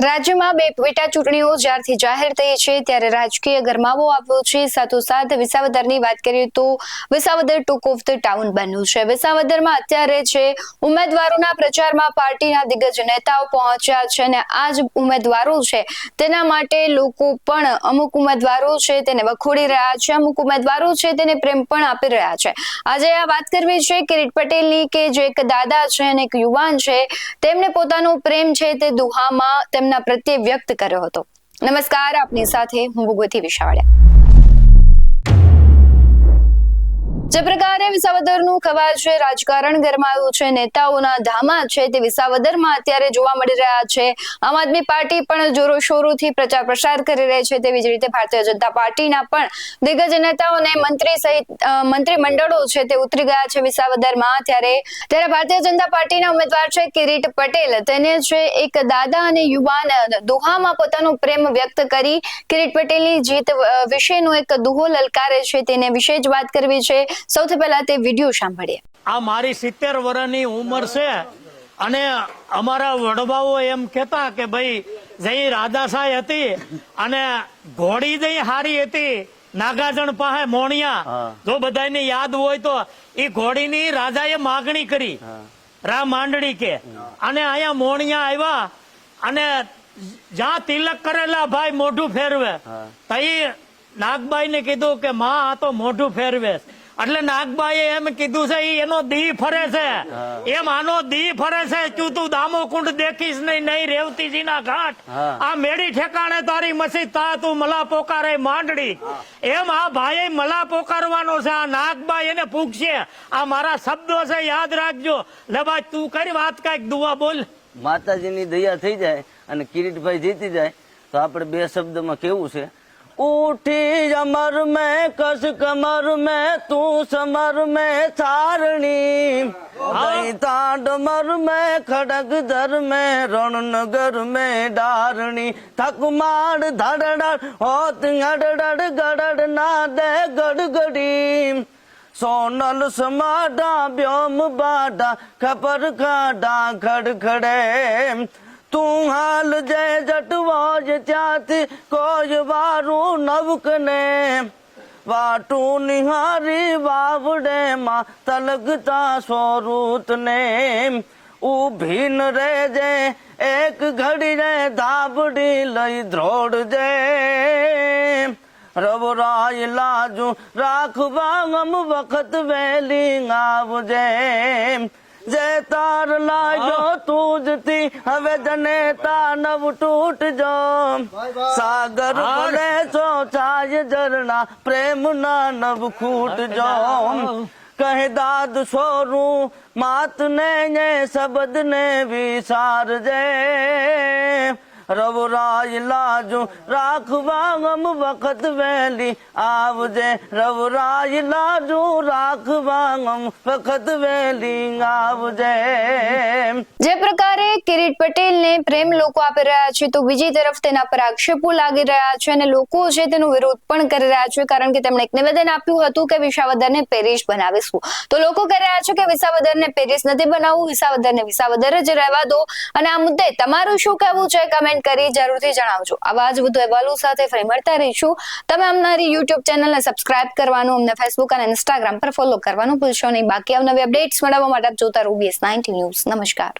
રાજ્યમાં બે પેટા ચૂંટણીઓ જ્યારથી જાહેર થઈ છે ત્યારે રાજકીય ગરમાવો આવ્યો છે। સાથોસાથ વિસાવદરની વાત કરીએ તો Visavadar talk of the town બન્યું છે। વિસાવદરમાં અત્યારે છે ઉમેદવારોના પ્રચારમાં પાર્ટીના દિગ્ગજ નેતાઓ પહોંચ્યા છે અને આ જ ઉમેદવારો છે તેના માટે લોકો પણ અમુક ઉમેદવારો છે તેને વખોડી રહ્યા છે, અમુક ઉમેદવારો છે તેને પ્રેમ પણ આપી રહ્યા છે। આજે આ વાત કરવી છે કિરીટ પટેલની કે જે એક દાદા છે અને એક યુવાન છે તેમને પોતાનો પ્રેમ છે તે દુહામાં તેમના પ્રત્યે વ્યક્ત કર્યો હતો। નમસ્કાર, આપની સાથે હું ભગવતી વિશાળિયા। જે પ્રકારે વિસાવદરનું ખબર છે રાજકારણ ગરમાયું છે, નેતાઓના ધામા છે તે વિસાવદરમાં અત્યારે જોવા મળી રહ્યા છે। આમ આદમી પાર્ટી પણ જોરો શોરોથી પ્રચાર પ્રસાર કરી રહી છે, તેવી જ રીતે ભારતીય જનતા પાર્ટીના પણ દિગ્ગજ નેતાઓને મંત્રી સહિત મંત્રીમંડળો છે તે ઉતરી ગયા છે વિસાવદરમાં। ત્યારે ભારતીય જનતા પાર્ટીના ઉમેદવાર છે કિરીટ પટેલ, તેને છે એક દાદા અને યુવાન દુહામાં પોતાનો પ્રેમ વ્યક્ત કરી કિરીટ પટેલની જીત વિશેનો એક દુહો લલકારે છે, તેને વિશે જ વાત કરવી છે। સૌથી પહેલા તે વિડિયો સાંભળીએ। આ મારી 70 વર્ષની ઉંમર છે અને અમારા વડવાઓ એમ કહેતા કે ભાઈ જઈ રાધાશાહી હતી અને ઘોડી જઈ હારી હતી નાગાજણ પાસે મોણિયા, જો બધાને યાદ હોય તો એ ઘોડીની રાજાએ માગણી કરી રા માંડણી કે, અને અહીંયા મોણિયા આવ્યા અને જ્યાં તિલક કરેલા ભાઈ મોઢું ફેરવે તઈ નાગબાઈ ને કીધું કે માં આ તો મોઢું ફેરવે, એટલે નાગબાઈએ એમ કીધું છે એનો દી ફરે છે, એમ આનો દી ફરે છે, તું દામો કુંડ દેખીશ નહીં રેવતીજી ના ઘાટ, આ મેળી ઠેકાણે તારી મસી તા તું મલા પોકારે માંડડી, એમ આ ભાઈ મલા પોકારવાનો છે। આ નાગબાઈ એને પૂછશે, આ મારા શબ્દો છે યાદ રાખજો। લે ભાઈ તું કરી વાત કઈક દુઆ બોલ। માતાજીની દયા થઈ જાય અને કિરીટભાઈ જીતી જાય તો આપણે બે શબ્દમાં કેવું છે, ઉઠી અમર મેં કસ કમર મેં તું સમર મેં ચારણી તાંડ મર મેં ખડગ ધર મેં રણનગર મેં ડારણી થકમાડ ધડડ હોત ગડડ ગડડ ના દે ગડગડી સોનલ સમાડા બ્યોમ બાડા ખબર ખાડા ખડખડે તું હાલ જય જટવાજ ત્યાંથી કોઈ વારું નવકને વાટું નિહારી વાવડે માં તલગતા સ્વરૂત ને ઉભીન રેજે એક ઘડી રે ધાબડી લઈ ધ્રોડજે રવરાય લાજુ રાખવા ગમ વખત વેલી આવજે જે તાર લાગ્યો તુજથી હવે જનેતા નવ તૂટજો સાગર ભલે છો છાય ઝરણા પ્રેમ ના નવ ખૂટજો કહે દાદ સોરું માત ને શબ્દ ને વિસારજે રવરાય લાજુ રાખવા ગમ વખત વેલી આવજે રવરાય લાજુ રાખવા ગમ વખત વેલી આવજે। જે પ્રકારે કિરીટ પટેલને પ્રેમ લોકો આપી રહ્યા છે તો બીજી તરફ તેના પર આક્ષેપો લાગી રહ્યા છે અને લોકો છે તેનો વિરોધ પણ કરી રહ્યા છે, કારણ કે તેમણે એક નિવેદન આપ્યું હતું કે વિસાવદરને પેરિસ બનાવીશું, તો લોકો કહી રહ્યા છે કે વિસાવદરને પેરિસ નથી બનાવવું, વિસાવદરને વિસાવદર જ રહેવા દો। અને આ મુદ્દે તમારું શું કહેવું છે કમેન્ટ કરી જરૂરથી જણાવજો। આવા જ વધુ અહેવાલો સાથે ફરી મળતા રહીશું। તમે અમારી YouTube ચેનલને સબસ્ક્રાઇબ કરવાનું, અમને ફેસબુક અને ઇન્સ્ટાગ્રામ પર ફોલો કરવાનું ભૂલશો નહીં। બાકી આવનારી અપડેટ્સ મેળવવા માટે જોતા રહો BS19 ન્યૂઝ। નમસ્કાર।